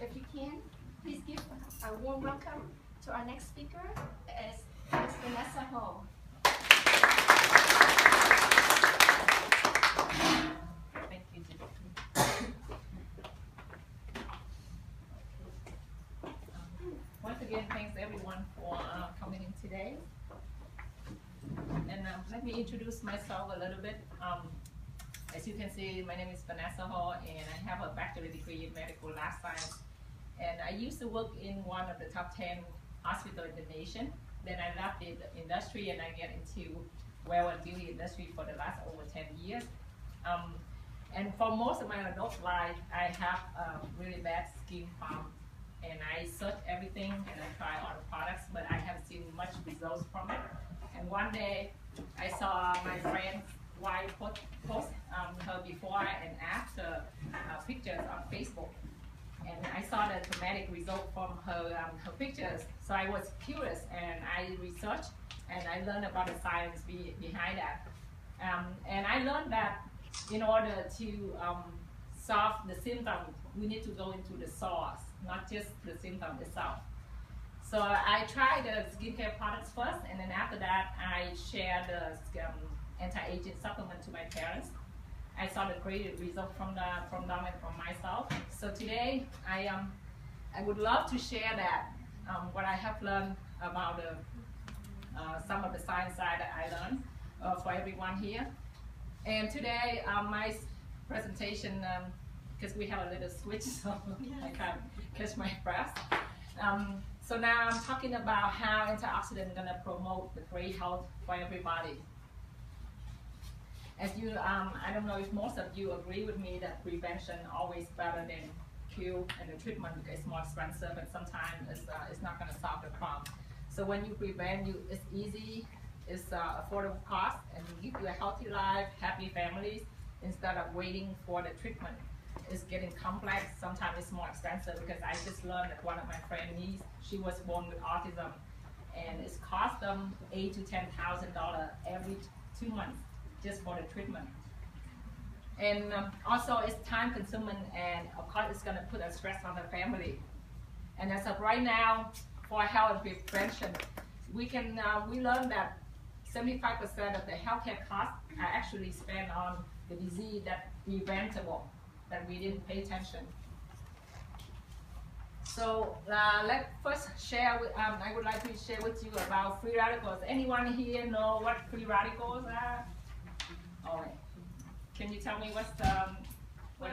if you can, please give a warm welcome to our next speaker, is Ms. Vanessa Ho. Thank you, Jim. Once again, thanks everyone for coming in today. And let me introduce myself a little bit. As you can see, my name is Vanessa Ho, and I have a bachelor's degree in medical life science. And I used to work in one of the top 10 hospitals in the nation. Then I left the industry and I get into well and beauty industry for the last over 10 years. And for most of my adult life, I have really bad skin problem. And I search everything and I try all the products, but I haven't seen much results from it. And one day I saw my friend's wife post her before and after pictures on Facebook. And I saw the dramatic result from her pictures. So I was curious and I researched and I learned about the science behind that. And I learned that in order to solve the symptom, we need to go into the source, not just the symptom itself. So I tried the skincare products first, and then after that, I shared the anti-aging supplement to my parents. I saw the great result from them and from myself. So today, I would love to share that, what I have learned about some of the science side that I learned for everyone here. And today, my presentation, because we have a little switch, so I can't catch my breath. So now I'm talking about how antioxidants are going to promote the great health for everybody. As you, I don't know if most of you agree with me that prevention is always better than cure, and the treatment is more expensive and sometimes it's not going to solve the problem. So when you prevent, it's easy, it's affordable cost, and give you a healthy life, happy families, instead of waiting for the treatment. It's getting complex, sometimes it's more expensive, because I just learned that one of my friend's niece, she was born with autism, and it's cost them $8,000 to $10,000 every 2 months just for the treatment. And also it's time consuming, and of course it's going to put a stress on the family. And as of right now, for health and prevention, we learned that 75% of the healthcare costs are actually spent on the disease that's preventable, that we didn't pay attention. So let's first share, I would like to share with you about free radicals. Anyone here know what free radicals are? All right. Can you tell me what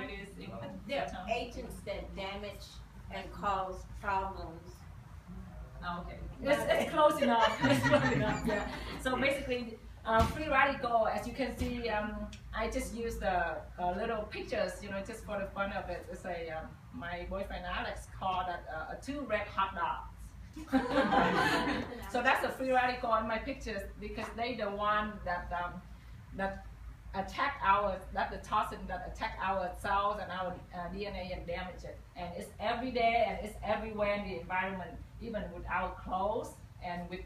it is? They're agents that damage and cause problems. Oh, okay. It's close enough. It's close enough, yeah. So basically, free radical, as you can see, I just used little pictures, just for the fun of it. It's my boyfriend Alex called that 2 red hot dogs. So that's a free radical in my pictures, because they the one that attack the toxin that attack our cells and our DNA and damage it. And it's every day and it's everywhere in the environment, even with our clothes and with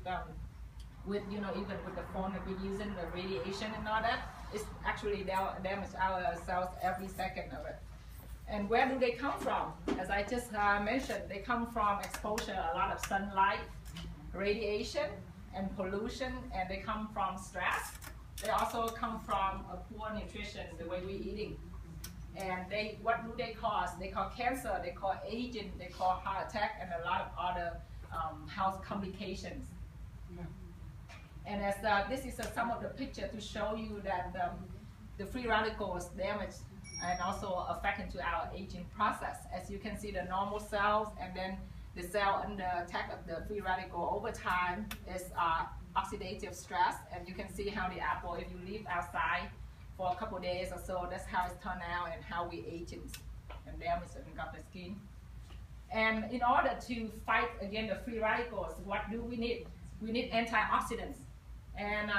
even with the phone that we're using, the radiation and all that, it's actually damage our cells every second of it. And where do they come from? As I just mentioned, they come from exposure, a lot of sunlight, radiation, and pollution, and they come from stress. They also come from a poor nutrition, the way we're eating. And what do they cause? They cause cancer, they cause aging, they cause heart attack, and a lot of other health complications. And as this is some of the picture to show you that the free radicals damage and also affect into our aging process. As you can see, the normal cells and then the cell under attack of the free radical over time is oxidative stress. And you can see how the apple, if you leave outside for a couple of days or so, that's how it's turned out and how we age and damage and got the skin. And in order to fight against the free radicals, what do we need? We need antioxidants. And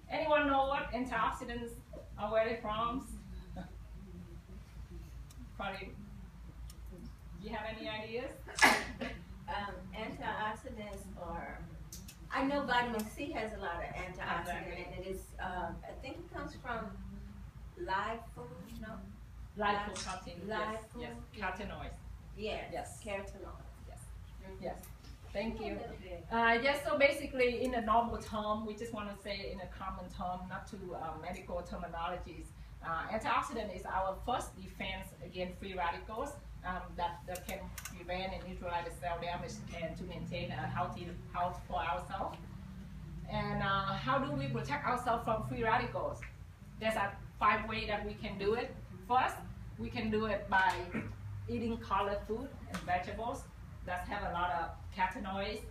anyone know what antioxidants are, where they're from? Probably. Do you have any ideas? Antioxidants are, I know vitamin C has a lot of antioxidant in it. It is, I think it comes from live food, no? Live food protein, live yes, food. yes, carotenoids. Yes. Yes. Carotenoid. Yes. Mhm. Yes. Thank you. Okay. Yes, so basically in a normal term, we just want to say in a common term, not to medical terminologies. Antioxidant is our first defense against free radicals that can prevent and neutralize the cell damage and to maintain a healthy health for ourselves. And how do we protect ourselves from free radicals? There's 5 ways that we can do it. First, we can do it by eating colored food and vegetables that have a lot of carotenoids.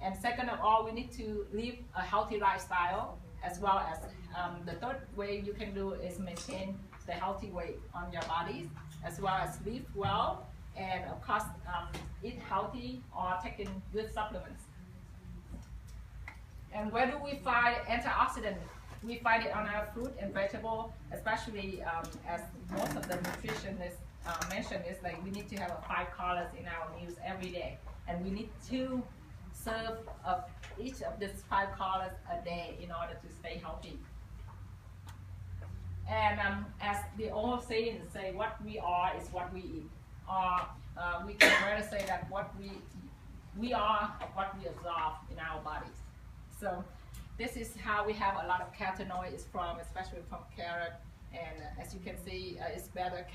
And second of all, we need to live a healthy lifestyle, as well as the third way you can do is maintain the healthy weight on your bodies, as well as sleep well, and of course eat healthy or taking good supplements. And where do we find antioxidant? We find it on our fruit and vegetable, especially as most of the nutritionists mentioned is like we need to have 5 colors in our meals every day, and we need to serve of each of these 5 colors a day in order to stay healthy. And as the old saying say, what we are is what we eat. Or we can rather say that what we are what we absorb in our bodies. So this is how we have a lot of carotenoids from, especially from carrot. And as you can see, it's better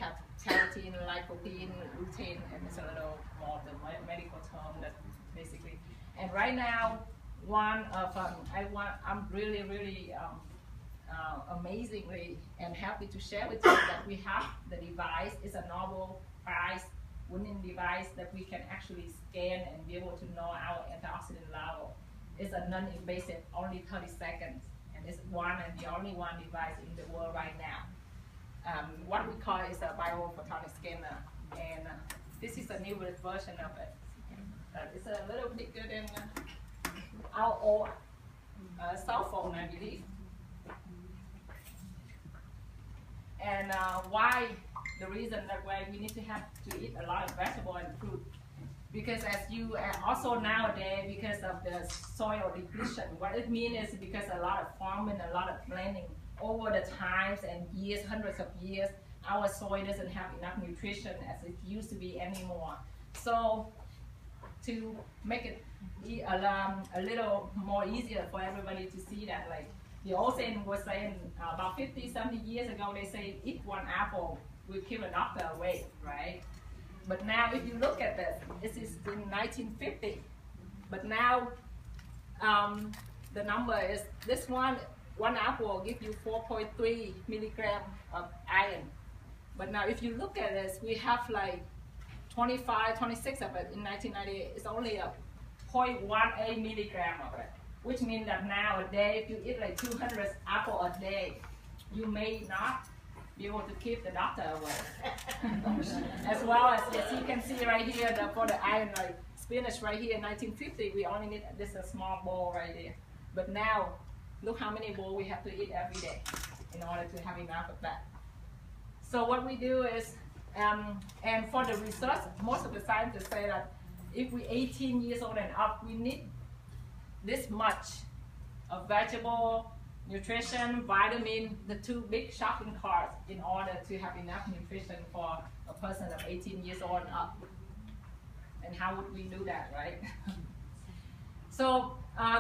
carotene, lycopene, lutein, and it's a little more the medical term that basically. And right now, one of I'm really amazingly and happy to share with you that we have the device. It's a novel price winning device that we can actually scan and be able to know our antioxidant level. It's a non-invasive, only 30 seconds, and it's one and the only one device in the world right now. What we call is a biophotonic scanner, and this is a newest version of it. It's a little bigger than our old cell phone, I believe. And why? The reason that why we need to have to eat a lot of vegetable and fruit, because as you also nowadays, because of the soil depletion, what it means is because a lot of farming, a lot of planting over the times and years, hundreds of years, our soil doesn't have enough nutrition as it used to be anymore. So to make it a little more easier for everybody to see that, like the old saying was saying about 50, 70 years ago, they say eat 1 apple will keep a doctor away, right? But now if you look at this is in 1950, but now the number is this one apple will give you 4.3 milligrams of iron. But now if you look at this, we have like 25, 26 of it in 1998. It's only a 0.18 milligram of it, which means that nowadays if you eat like 200 apples a day, you may not be able to keep the doctor away. As well as you can see right here, for the iron, like spinach right here in 1950, we only need this a small bowl right there. But now, look how many bowls we have to eat every day in order to have enough of that. So what we do is, and for the research, most of the scientists say that if we're 18 years old and up, we need this much of vegetable, nutrition, vitamin, the 2 big shopping carts in order to have enough nutrition for a person of 18 years old and up. And how would we do that, right? So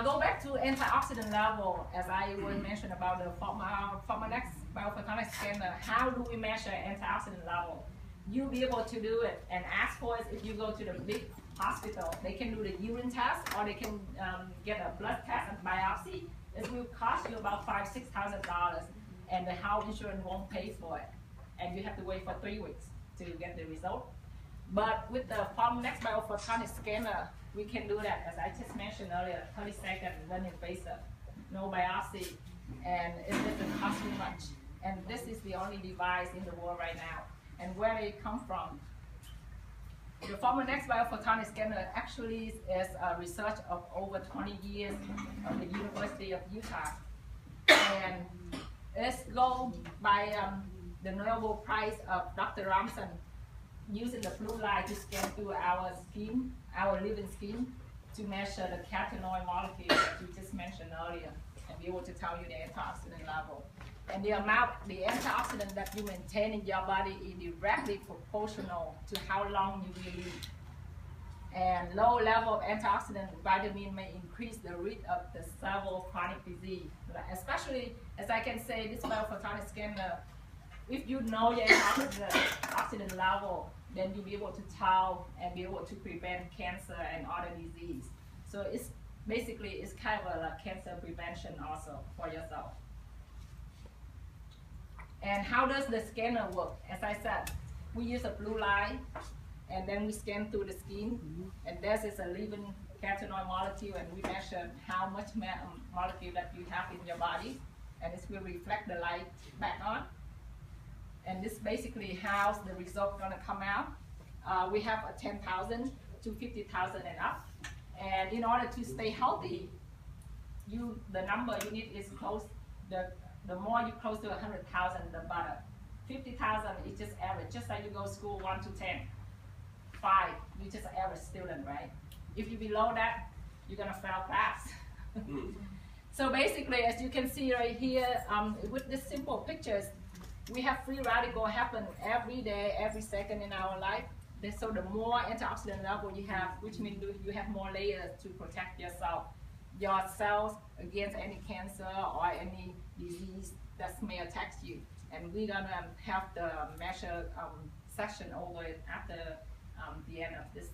go back to antioxidant level, as I will mention about the Pharmanex biophotonic scanner. How do we measure antioxidant level? You'll be able to do it and ask for it if you go to the big hospital. They can do the urine test, or they can get a blood test and biopsy. It will cost you about $5,000 to $6,000, and the health insurance won't pay for it. And you have to wait for 3 weeks to get the result. But with the Pharmanex biophotonic scanner, we can do that, as I just mentioned earlier, 30 seconds, non-invasive, no biopsy, and it doesn't cost you much. And this is the only device in the world right now. And where did it come from? The Pharmanex biophotonic scanner actually is a research of over 20 years of the University of Utah. And it's go by the Nobel Prize of Dr. Ramson, using the blue light to scan through our skin, our living skin, to measure the carotenoid molecule that we just mentioned earlier. and be able to tell you the antioxidant level. And the amount, the antioxidant that you maintain in your body is directly proportional to how long you will live. And low level of antioxidant vitamin may increase the risk of the several chronic disease. Especially, as I can say, this biophotonic scanner, if you know your antioxidant level, then you'll be able to tell and be able to prevent cancer and other disease. So it's basically, it's kind of a cancer prevention also for yourself. And how does the scanner work? As I said, we use a blue light, and then we scan through the skin, and this is a living carotenoid molecule, and we measure how much molecule that you have in your body, and this will reflect the light back on. And this basically how the result gonna come out. We have a 10,000 to 50,000 and up, and in order to stay healthy, the number you need is close. The more you close to 100,000, the better. 50,000 is just average, just like you go school 1 to 10. 5, you're just an average student, right? If you're below that, you're gonna fail class. So basically, as you can see right here, with this simple pictures, we have free radical happen every day, every second in our life. So the more antioxidant level you have, which means you have more layers to protect yourself, your cells against any cancer or any disease that may attack you. And we're gonna have the measure session over it after the end of this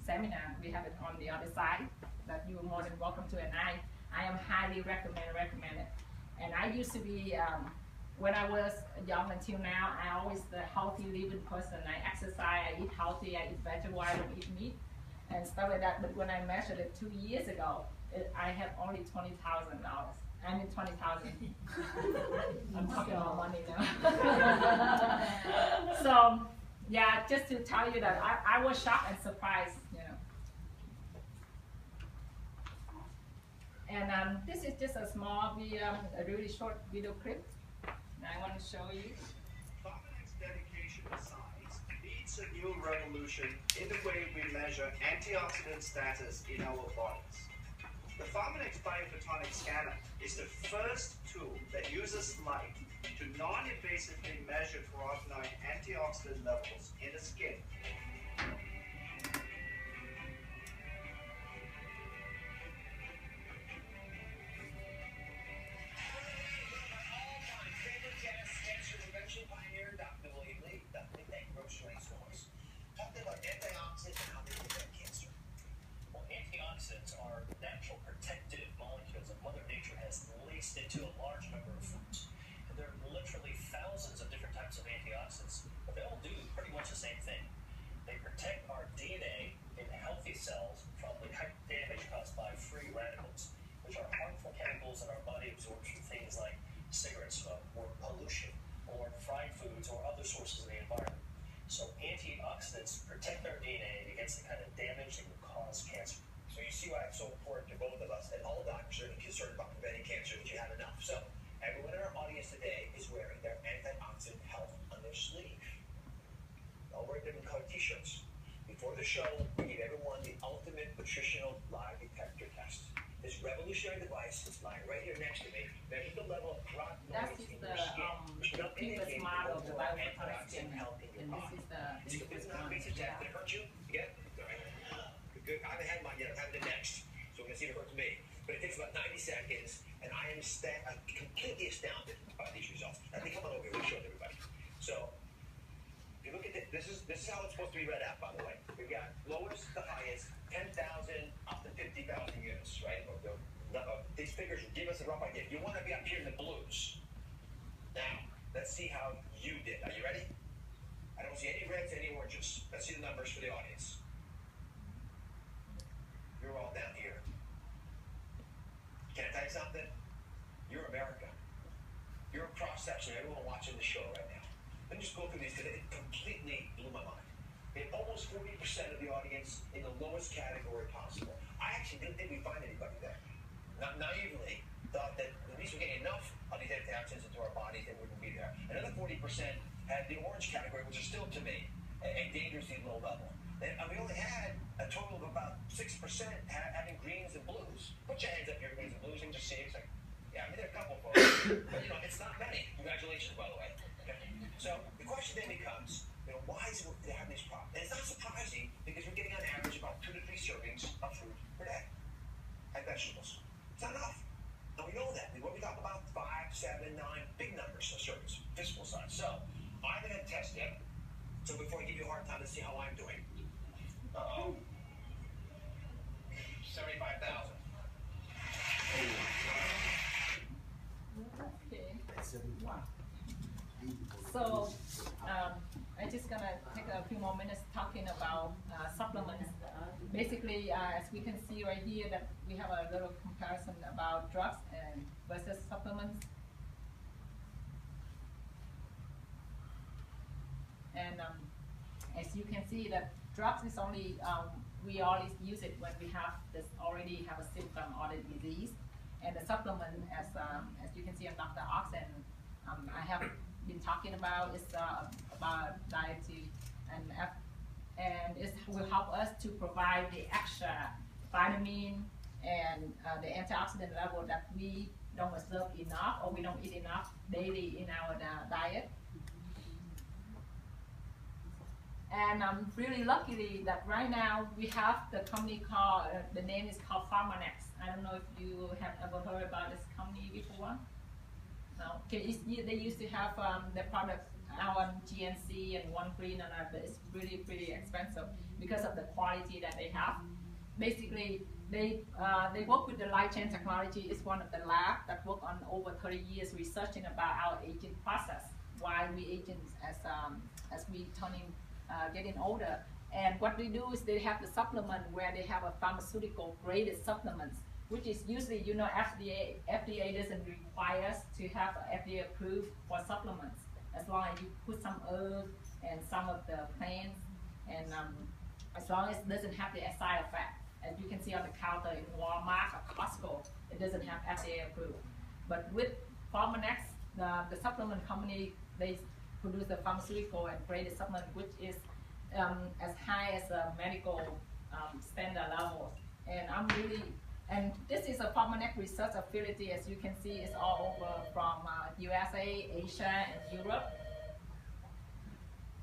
seminar. We have it on the other side that you are more than welcome to, and I am highly recommend it. And I used to be, when I was young until now, I always the healthy living person. I exercise, I eat healthy, I eat vegetable, I don't eat meat and stuff like that. But when I measured it 2 years ago, I had only $20,000. I mean 20,000. I'm talking about money now. So yeah, just to tell you that I was shocked and surprised, you know. And this is just a small video, a really short video clip. And I want to show you. Pharmanex dedication to science leads a new revolution in the way we measure antioxidant status in our bodies. The Pharmanex biophotonic scanner is the first tool that uses light to non-invasively measure carotenoid antioxidant levels in the skin. Talking about antioxidants and how they prevent cancer. Well, antioxidants are natural protective molecules that Mother Nature has laced into a large number of foods. And there are literally thousands of different types of antioxidants, but they all do pretty much the same thing. They protect our DNA in healthy cells from the damage caused by free radicals, which are harmful chemicals that our body absorbs from things like cigarette smoke or pollution or fried foods or other sources of the environment. So antioxidants protect our DNA against the kind of damage that can cause cancer. So you see why it's so important to both of us, and all doctors are concerned about preventing cancer, that you have enough. So everyone in our audience today is wearing their antioxidant health on their sleeve. They'll wear different colored t-shirts. Before the show, we give everyone the ultimate nutritional lie detector test. This revolutionary device is lying right here next to me. Measures the level of carotenoids in your skin. The previous model of the biophotonic scanner, and this is It's not basic test. Did it hurt you? You get it? All right. Good. I haven't had mine yet. I'm having it next. So we're going to see if it hurts me. But it takes about 90 seconds, and I am completely astounded by these results. Now, come on over here. We'll show it to everybody. So, if you look at this is how it's supposed to be read out, by the way. We've got lowest to highest, 10,000 up to 50,000 units, right? These figures give us a rough idea. You want to be up here in the blues. Now, let's see how you did. Are you ready? I don't see any reds, any oranges. Let's see the numbers for the audience. You're all down here. Can I tell you something? You're America. You're a cross-section of everyone watching the show right now. Let me just go through these because it completely blew my mind. We had almost 40% of the audience in the lowest category possible. I actually didn't think we'd find anybody there. Not naively thought that at least we're getting enough of these antioxidants into our bodies that wouldn't be there. Another 40% had the orange category, which is still to me a dangerously low level. And we only had a total of about 6% having greens and blues. Put your hands up here, greens and blues, and just see. It's like, yeah, But it's not many. Congratulations, by the way. Okay. So the question then becomes, why is it they have these problems? And it's not surprising because we're getting on average about 2 to 3 servings of fruit per day and vegetables. It's not enough. And we know that. We talk about 5, 7, 9, big numbers of servings, physical size. So I'm going to test it. So before I give you a hard time to see how I'm doing. 75,000. Okay. So I'm just gonna take a few more minutes talking about supplements. Basically, as we can see right here, that we have a little comparison about drugs and versus supplements. And as you can see, that drugs is only we always use it when we already have a symptom or the disease. And the supplement, as you can see on Dr. Oxen, I have been talking about is about dietary and it will help us to provide the extra vitamin and the antioxidant level that we don't observe enough or we don't eat enough daily in our diet. And I'm really lucky that right now we have the company called, the name is called Pharmanex. I don't know if you have ever heard about this company before. No. Okay, they used to have the product our GNC and One Green and that, but it's really pretty expensive because of the quality that they have. Basically, they work with the light chain technology. It's one of the labs that work on over 30 years researching about our aging process, why we aging as we getting older. And what they do is they have the supplement where they have a pharmaceutical graded supplements, which is usually, FDA doesn't require us to have FDA approved for supplements, as long as you put some herbs and some of the plants, and as long as it doesn't have the side effect. As you can see on the counter in Walmart or Costco, it doesn't have FDA approved. But with Pharmanex, the supplement company, they produce the pharmaceutical and graded supplement, which is as high as a medical standard level. And this is a Pharmanex research affiliate. As you can see, it's all over from USA, Asia, and Europe.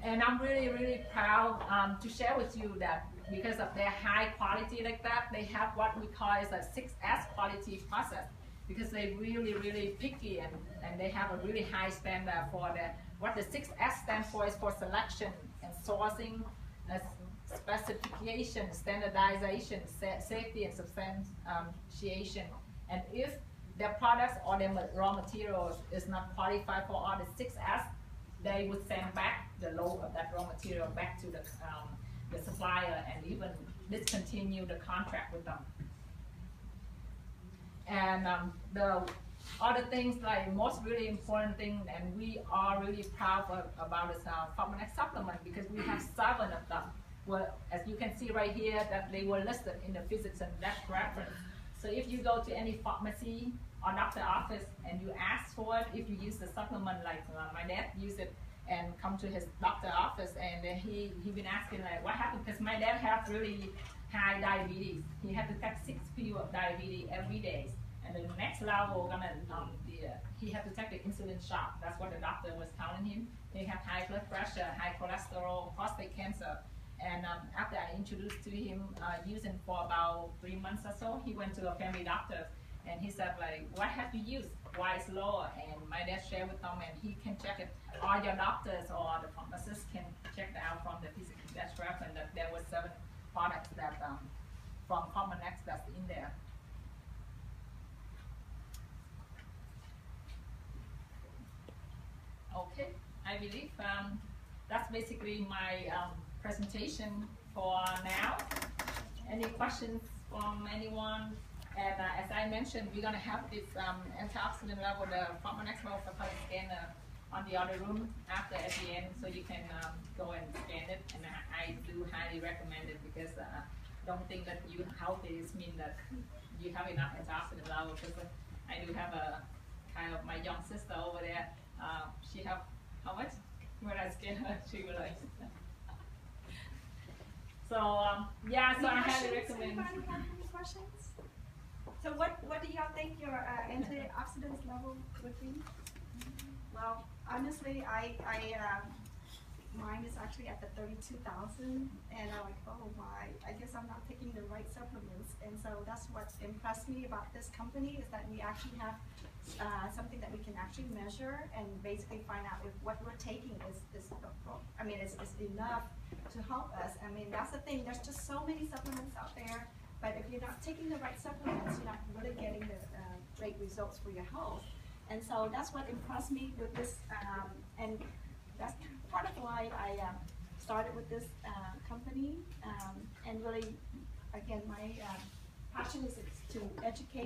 And I'm really, really proud to share with you that because of their high quality like that, they have what we call is a 6S quality process, because they really, really picky and they have a really high standard for what the 6S stands for is for selection and sourcing, specification, standardization, safety, and substantiation. And if their products or their raw materials is not qualified for all the 6S, they would send back the load of that raw material back to the supplier and even discontinue the contract with them. And the other things, like most really important thing, and we are really proud about is Pharmanex supplement, because we have 7 of them. Well, as you can see right here, that they were listed in the physics and desk reference. So if you go to any pharmacy or doctor office and you ask for it, if you use the supplement, like my dad used it and come to his doctor office, and then he been asking like, what happened? Because my dad has really high diabetes. He had to take 6 pills of diabetes every day. And the next level, he had to take the insulin shot. That's what the doctor was telling him. He had high blood pressure, high cholesterol, prostate cancer. And after I introduced to him using for about 3 months or so, he went to a family doctor and he said like, what have you used? Why it's lower? And my dad shared with them, and he can check it. All your doctors or the pharmacists can check it out from the physical desk reference that there were 7 products that from Pharmanex that's in there. Okay, I believe that's basically my presentation for now. Any questions from anyone? And as I mentioned, we're going to have this antioxidant level, the Pharmanex modifier scanner on the other room after at the end, so you can go and scan it. And I do highly recommend it, because don't think that you healthy is mean that you have enough antioxidant level. Because I do have a kind of my young sister over there. She have how much? When I scan her, she was like. So yeah, so I highly recommend. Anybody have any questions? So what do y'all think your antioxidants level would be? Well, honestly, mine is actually at the 32,000, and I'm like, oh my, I guess I'm not taking the right supplements. And so that's what impressed me about this company, is that we actually have something that we can actually measure and basically find out if what we're taking is enough to help us. I mean, that's the thing, there's just so many supplements out there, but if you're not taking the right supplements, you're not really getting the great results for your health. And so that's what impressed me with this, and that's part of why I started with this company, and really, again, my passion is to educate